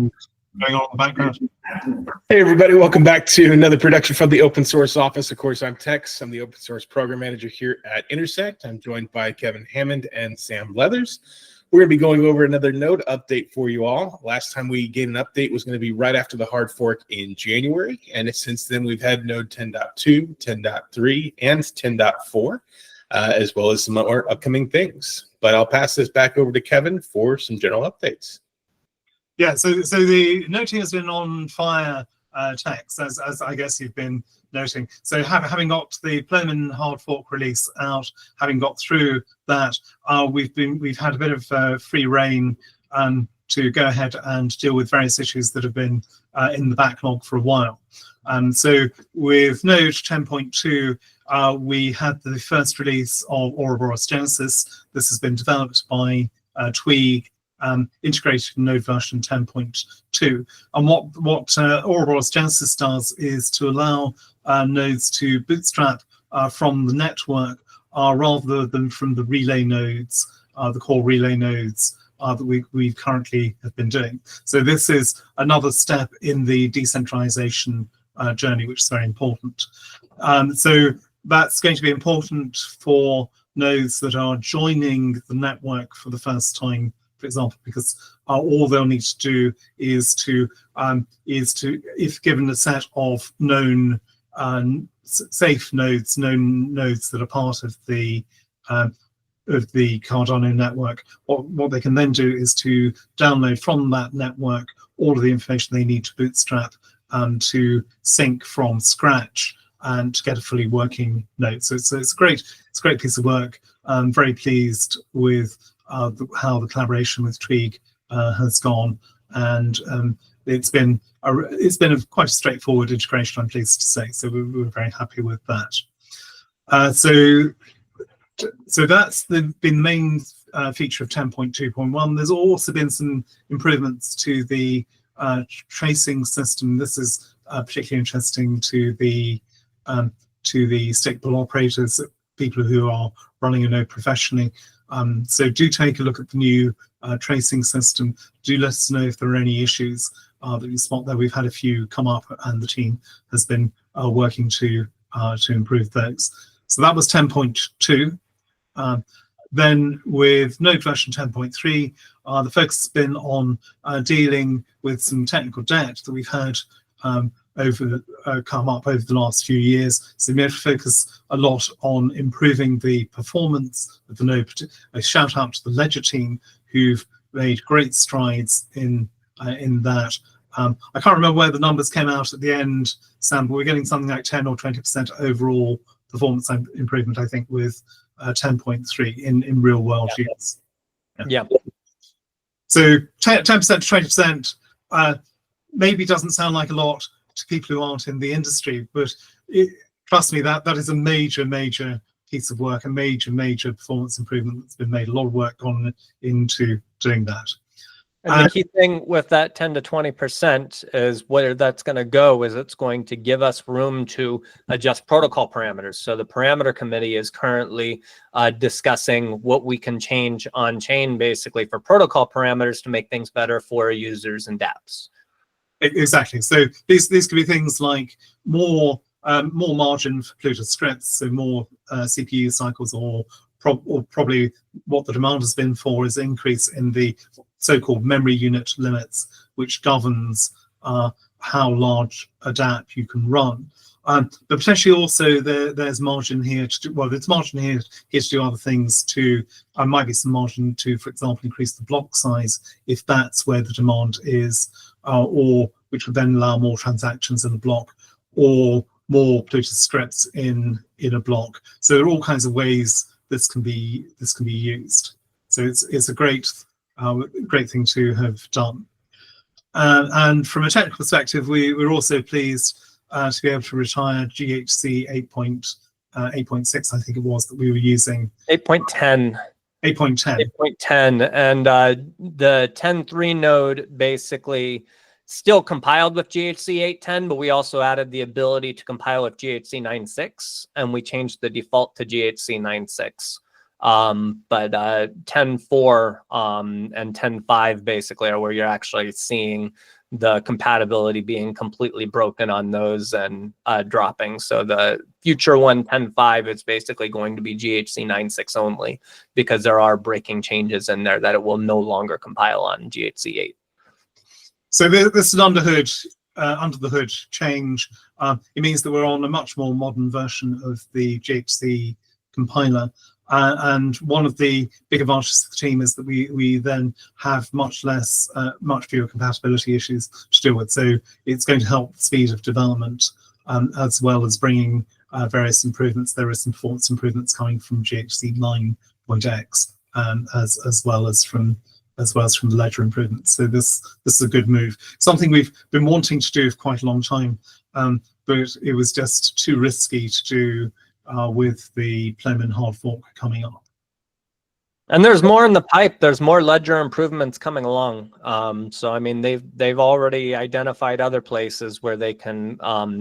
going on in the background. Hey everybody, welcome back to another production from the Open Source Office. Of course, I'm Tex. I'm the Open Source Program Manager here at Intersect. I'm joined by Kevin Hammond and Sam Leathers. We're going to be going over another Node update for you all. Last time we gave an update was going to be right after the hard fork in January, and since then we've had Node 10.2, 10.3, and 10.4, as well as some more upcoming things. But I'll pass this back over to Kevin for some general updates. Yeah, so the Node team has been on fire, Tex, as I guess you've been noting. So having got the Plomin Hard Fork release out, having got through that, we've had a bit of free reign to go ahead and deal with various issues that have been in the backlog for a while. So with Node 10.2, we had the first release of Ouroboros Genesis. This has been developed by Tweak, integrated in Node version 10.2. And what Ouroboros Genesis does is to allow nodes to bootstrap from the network rather than from the relay nodes, the core relay nodes that we currently have been doing. So this is another step in the decentralization journey, which is very important. So that's going to be important for nodes that are joining the network for the first time, for example, because all they'll need to do is to if given a set of known safe nodes, known nodes that are part of the Cardano network, what they can then do is to download from that network all of the information they need to bootstrap to sync from scratch and to get a fully working node. So it's a great piece of work. I'm very pleased with how the collaboration with Tweak has gone, and it's been quite a straightforward integration, I'm pleased to say. So we're very happy with that. So that's been the main feature of 10.2.1. There's also been some improvements to the tracing system. This is particularly interesting to the stateful operators, people who are running a node professionally. So do take a look at the new tracing system. Do let us know if there are any issues that you spot there. We've had a few come up, and the team has been working to improve those. So that was 10.2. Then with Node version 10.3, the focus has been on dealing with some technical debt that we've had come up over the last few years. So we have to focus a lot on improving the performance of the node. A shout out to the Ledger team, who've made great strides in that. I can't remember where the numbers came out at the end, Sam, but we're getting something like 10 or 20% overall performance improvement, I think, with 10.3 in real world use. Yeah. So 10% to 20% maybe doesn't sound like a lot to people who aren't in the industry, but trust me, that is a major piece of work, a major performance improvement that's been made. A lot of work gone into doing that. And the key thing with that 10 to 20% is where that's going to go is it's going to give us room to adjust protocol parameters. So the parameter committee is currently discussing what we can change on chain, basically, for protocol parameters to make things better for users and dApps. Exactly. So these could be things like more margin for polluted scripts, so more CPU cycles, or probably what the demand has been for is increase in the so-called memory unit limits, which governs how large a dApp you can run. But potentially also there's margin here to do, well, there's margin here to do other things too. Might be some margin to, for example, increase the block size if that's where the demand is, or which would then allow more transactions in a block, or more polluted scripts in a block. So there are all kinds of ways this can be used. So it's a great thing to have done. And from a technical perspective, we're also pleased to be able to retire GHC 8.6, I think it was, that we were using. 8.10. 8.10. 8.10. And the 10.3 node basically still compiled with GHC 8.10, but we also added the ability to compile with GHC 9.6, and we changed the default to GHC 9.6. But 10.4 and 10.5 basically are where you're actually seeing the compatibility being completely broken on those and dropping. So the future one, 10.5, is basically going to be GHC 9.6 only, because there are breaking changes in there that it will no longer compile on GHC 8. So this is under the hood change. It means that we're on a much more modern version of the GHC compiler. And one of the big advantages of the team is that we then have much fewer compatibility issues to deal with. So it's going to help the speed of development, as well as bringing various improvements. There are some performance improvements coming from GHC 9.x, as well as from the ledger improvements. So this is a good move. Something we've been wanting to do for quite a long time, but it was just too risky to do with the Plomin Hard Fork coming up. And there's more in the pipe. There's more ledger improvements coming along. So I mean, they've already identified other places where they can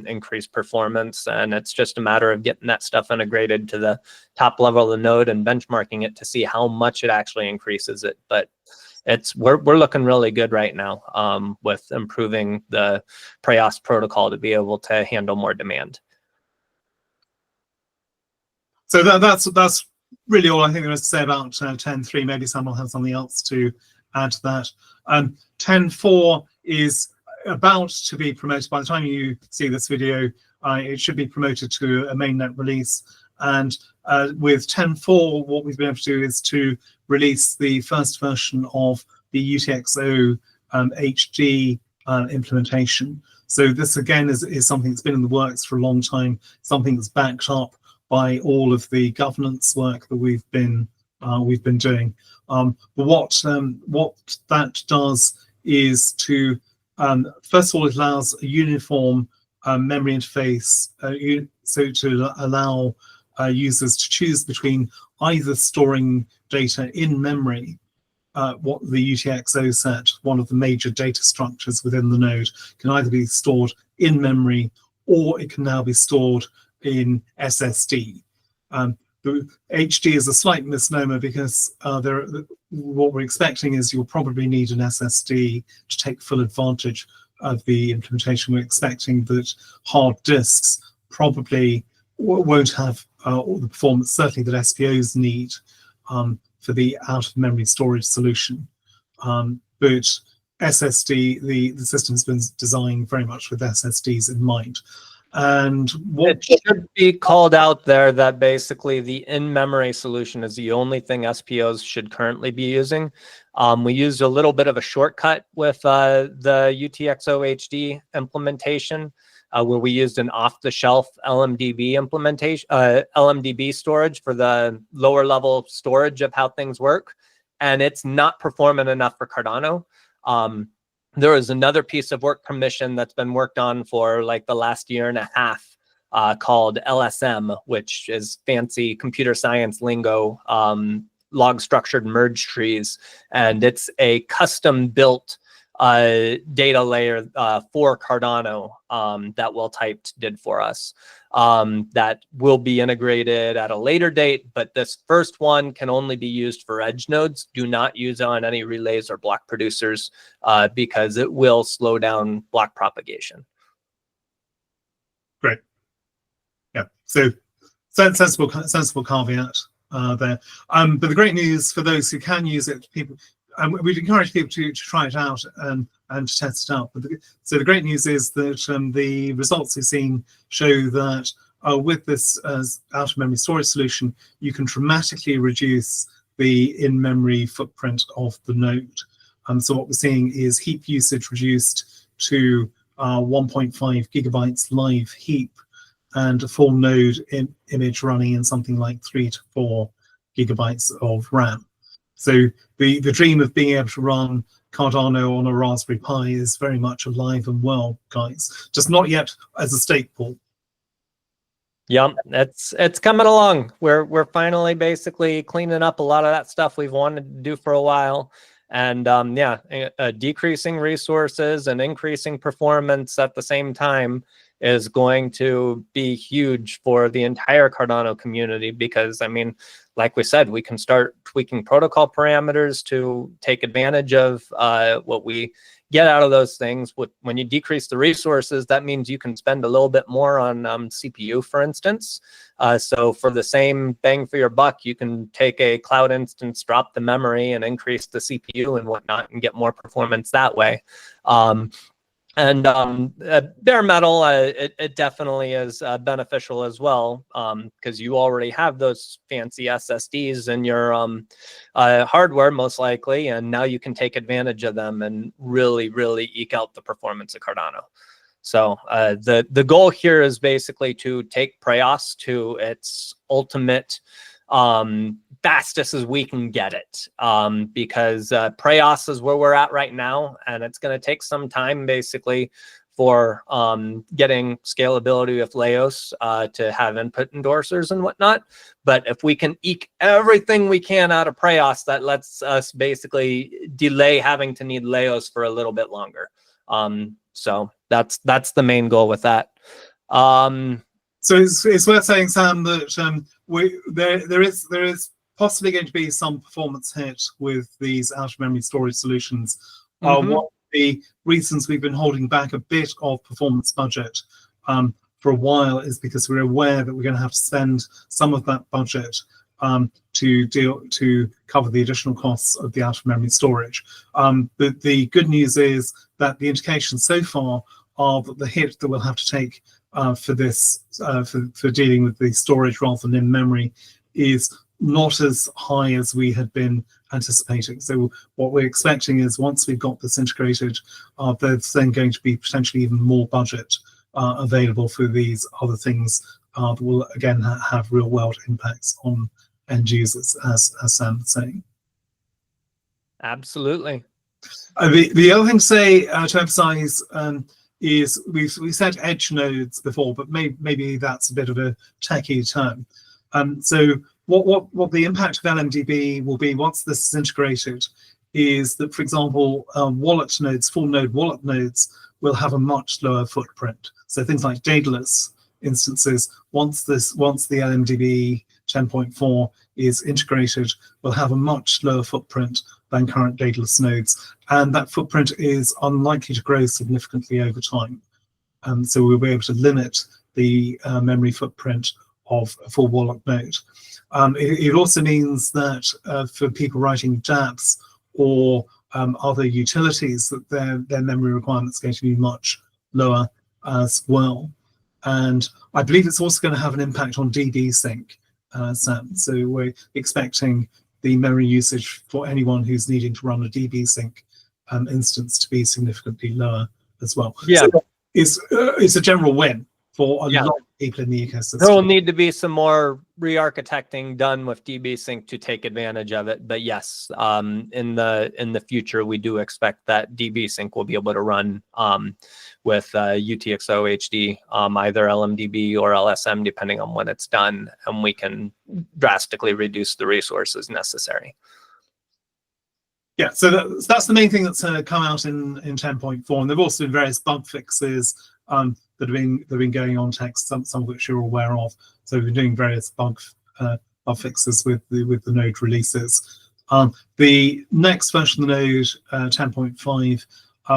increase performance, and it's just a matter of getting that stuff integrated to the top level of the node and benchmarking it to see how much it actually increases it. But we're looking really good right now with improving the Preos protocol to be able to handle more demand. So that's really all I think there is to say about 10.3. Maybe someone will have something else to add to that. 10.4 is about to be promoted. By the time you see this video, it should be promoted to a mainnet release. And with 10.4, what we've been able to do is to release the first version of the UTXO HD implementation. So this again is something that's been in the works for a long time, something that's backed up by all of the governance work that we've been doing. But what that does is to first of all, it allows a uniform memory interface, so to allow users to choose between either storing data in memory, what the UTXO set, one of the major data structures within the node, can either be stored in memory or it can now be stored in SSD. The HD is a slight misnomer because what we're expecting is you'll probably need an SSD to take full advantage of the implementation. We're expecting that hard disks probably won't have all the performance, certainly, that SPOs need for the out-of-memory storage solution. But SSD, the system's been designed very much with SSDs in mind. And what it should be called out there that basically the in-memory solution is the only thing SPOs should currently be using. We used a little bit of a shortcut with the UTXO HD implementation, where we used an off-the-shelf LMDB implementation, LMDB storage for the lower level storage of how things work, and it's not performant enough for Cardano. There is another piece of work permission that's been worked on for like the last year and a half called LSM, which is fancy computer science lingo, log structured merge trees. And it's a custom built data layer for Cardano that WellTyped did for us. That will be integrated at a later date, but this first one can only be used for edge nodes. Do not use it on any relays or block producers because it will slow down block propagation. Great. Yeah, so sensible caveat there. But the great news for those who can use it, we'd encourage people to try it out and to test it out. So the great news is that the results we've seen show that with this out-of-memory storage solution, you can dramatically reduce the in-memory footprint of the node. So what we're seeing is heap usage reduced to 1.5 gigabytes live heap, and a full node image running in something like 3 to 4 gigabytes of RAM. So the dream of being able to run Cardano on a Raspberry Pi is very much alive and well, guys. Just not yet as a stake pool. Yeah, it's coming along. We're finally basically cleaning up a lot of that stuff we've wanted to do for a while. And decreasing resources and increasing performance at the same time is going to be huge for the entire Cardano community, because I mean, like we said, we can start tweaking protocol parameters to take advantage of what we get out of those things. When you decrease the resources, that means you can spend a little bit more on CPU, for instance. So for the same bang for your buck, you can take a cloud instance, drop the memory, and increase the CPU and whatnot, and get more performance that way. Bare metal, it definitely is beneficial as well, because you already have those fancy SSDs in your hardware, most likely, and now you can take advantage of them and really, really eke out the performance of Cardano. So the goal here is basically to take Preos to its ultimate fastest as we can get it, because Preos is where we're at right now, and it's going to take some time basically for getting scalability with Laos to have input endorsers and whatnot. But if we can eke everything we can out of Preos, that lets us basically delay having to need Laos for a little bit longer. So that's the main goal with that. So it's worth saying, Sam, that there is possibly going to be some performance hit with these out-of-memory storage solutions. One of the reasons we've been holding back a bit of performance budget for a while is because we're aware that we're going to have to spend some of that budget to cover the additional costs of the out-of-memory storage. But the good news is that the indications so far are that the hit that we'll have to take for this, for dealing with the storage rather than in memory, is not as high as we had been anticipating. So what we're expecting is once we've got this integrated, there's then going to be potentially even more budget available for these other things that will again have real world impacts on end users, as Sam was saying. Absolutely. The other thing to say, to emphasize, is we said edge nodes before, but maybe that's a bit of a techie term. So what the impact of LMDB will be once this is integrated is that, for example, wallet nodes, full node wallet nodes, will have a much lower footprint. So things like Daedalus instances, once the LMDB 10.4 is integrated, will have a much lower footprint than current Daedalus nodes, and that footprint is unlikely to grow significantly over time. So we'll be able to limit the memory footprint of a full wallet node. It also means that for people writing dApps or other utilities, that their memory requirements are going to be much lower as well. And I believe it's also going to have an impact on DB sync, Sam. So we're expecting the memory usage for anyone who's needing to run a DB sync instance to be significantly lower as well. Yeah, so it's a general win for a lot of people in the ecosystem. There will need to be some more re-architecting done with DB Sync to take advantage of it. But yes, in the future, we do expect that DB Sync will be able to run with UTXO HD, either LMDB or LSM, depending on when it's done, and we can drastically reduce the resources necessary. Yeah, so that's the main thing that's come out in 10.4, and there've also been various bug fixes that have been going on text, some of which you're aware of. So we've been doing various bug fixes with the Node releases. The next version of the Node, 10.5,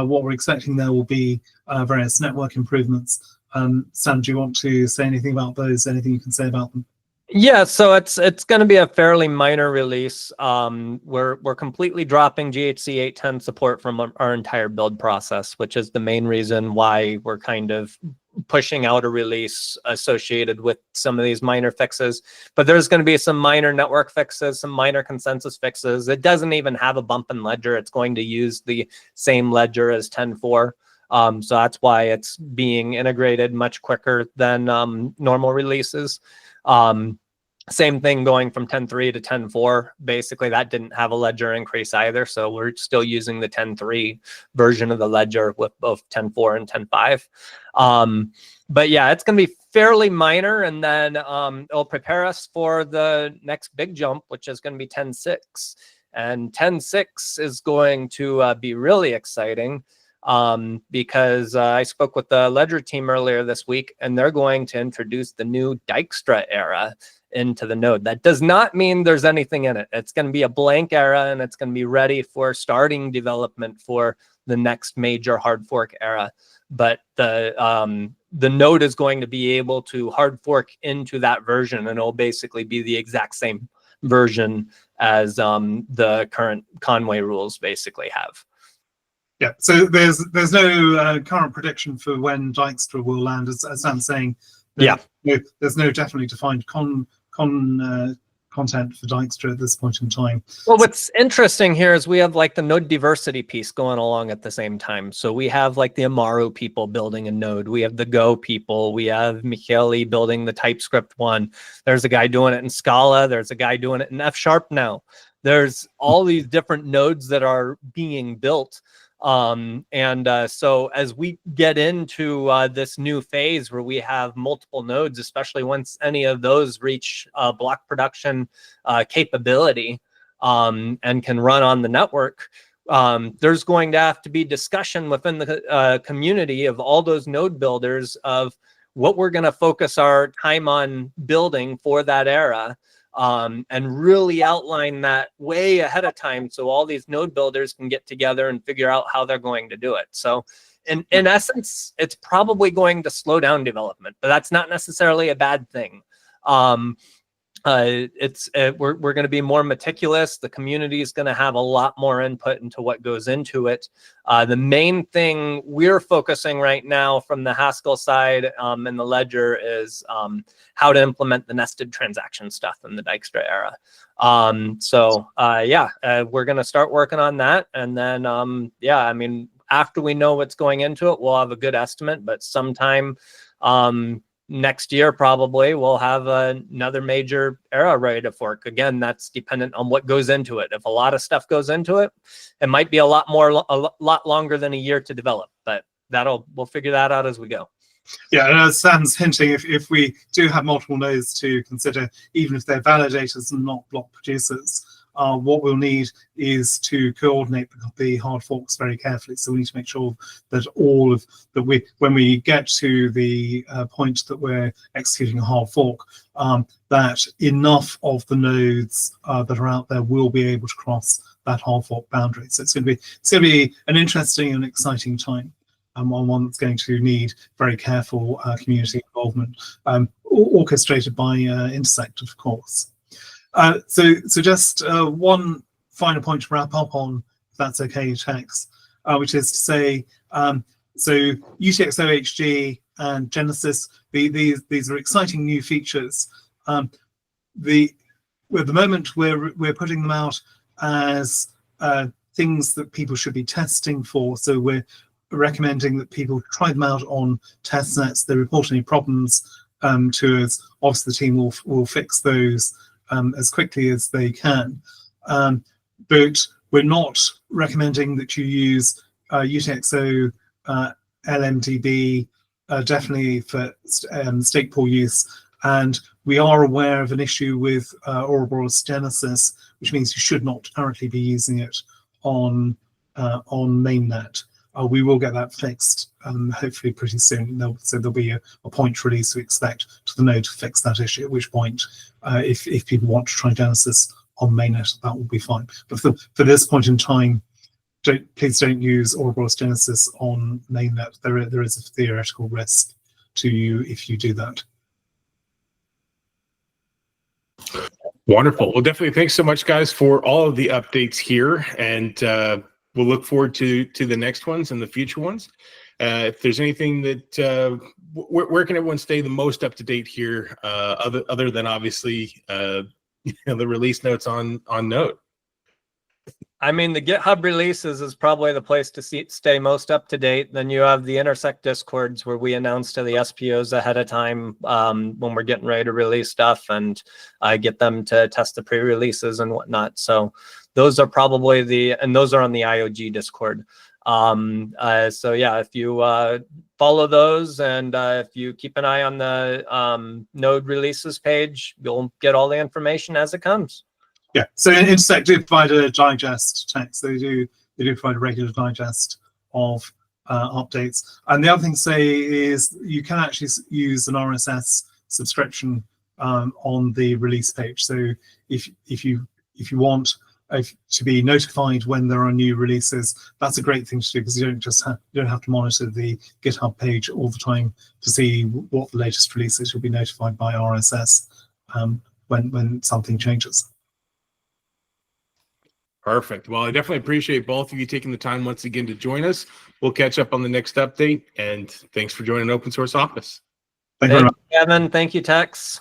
what we're expecting there will be various network improvements. Sam, do you want to say anything about those? Anything you can say about them? Yeah, so it's going to be a fairly minor release. We're completely dropping GHC 810 support from our entire build process, which is the main reason why we're kind of pushing out a release associated with some of these minor fixes. But there's going to be some minor network fixes, some minor consensus fixes. It doesn't even have a bump in ledger. It's going to use the same ledger as 10.4. So that's why it's being integrated much quicker than normal releases. Same thing going from 10.3 to 10.4. Basically, that didn't have a ledger increase either. So we're still using the 10.3 version of the ledger with both 10.4 and 10.5. But yeah, it's going to be fairly minor. And then it'll prepare us for the next big jump, which is going to be 10.6. And 10.6 is going to be really exciting. because I spoke with the Ledger team earlier this week, and they're going to introduce the new Dijkstra era into the node. That does not mean there's anything in it. It's going to be a blank era, and it's going to be ready for starting development for the next major hard fork era. But the node is going to be able to hard fork into that version, and it'll basically be the exact same version as the current Conway rules basically have. Yeah, so there's no current prediction for when Dijkstra will land, as Sam's saying. There's no definitely defined content for Dijkstra at this point in time. Well, what's interesting here is we have like the node diversity piece going along at the same time. So we have like the Amaru people building a node. We have the Go people. We have Michele building the TypeScript one. There's a guy doing it in Scala. There's a guy doing it in F# now. There's all these different nodes that are being built. So as we get into this new phase where we have multiple nodes, especially once any of those reach block production capability and can run on the network, there's going to have to be discussion within the community of all those node builders of what we're going to focus our time on building for that era. And really outline that way ahead of time so all these node builders can get together and figure out how they're going to do it. So in essence, it's probably going to slow down development, but that's not necessarily a bad thing. We're going to be more meticulous. The community is going to have a lot more input into what goes into it. The main thing we're focusing right now from the Haskell side and the Ledger is how to implement the nested transaction stuff in the Dijkstra era. We're going to start working on that. And then, I mean, after we know what's going into it, we'll have a good estimate, but sometime next year, probably we'll have another major era ready to fork. Again, that's dependent on what goes into it. If a lot of stuff goes into it, it might be a lot longer than a year to develop, but we'll figure that out as we go. Yeah, and as Sam's hinting, if we do have multiple nodes to consider, even if they're validators and not block producers, what we'll need is to coordinate the hard forks very carefully. So we need to make sure that when we get to the point that we're executing a hard fork, that enough of the nodes that are out there will be able to cross that hard fork boundary. So it's going to be an interesting and exciting time. One that's going to need very careful community involvement, orchestrated by Intersect, of course. So just one final point to wrap up on, if that's okay, Tex, which is to say, so UTXO-HG and Genesis, these are exciting new features. At the moment, we're putting them out as things that people should be testing for. So we're recommending that people try them out on test nets. They report any problems to us. Obviously, the team will fix those as quickly as they can. But we're not recommending that you use UTXO LMDB definitely for stake pool use. And we are aware of an issue with Ouroboros Genesis, which means you should not currently be using it on mainnet. We will get that fixed hopefully pretty soon. So there'll be a point release we expect to the node to fix that issue, at which point if people want to try Genesis on mainnet, that will be fine. But for this point in time, please don't use Ouroboros Genesis on mainnet. There is a theoretical risk to you if you do that. Wonderful. Well, definitely thanks so much, guys, for all of the updates here. And we'll look forward to the next ones and the future ones. If there's anything that, where can everyone stay the most up to date here, other than obviously the release notes on Node? I mean, the GitHub releases is probably the place to stay most up to date. Then you have the Intersect Discords where we announce to the SPOs ahead of time when we're getting ready to release stuff, and I get them to test the pre-releases and whatnot. So those are probably and those are on the IOG Discord. So yeah, if you follow those and if you keep an eye on the Node releases page, you'll get all the information as it comes. Yeah, so Intersect do provide a digest text. They do provide a regular digest of updates. And the other thing to say is you can actually use an RSS subscription on the release page. So if you want to be notified when there are new releases, that's a great thing to do, because you don't have to monitor the GitHub page all the time to see what the latest release is. You'll be notified by RSS when something changes. Perfect. Well, I definitely appreciate both of you taking the time once again to join us. We'll catch up on the next update, and thanks for joining Open Source Office. Thank you very much. Kevin. Thank you, Tex.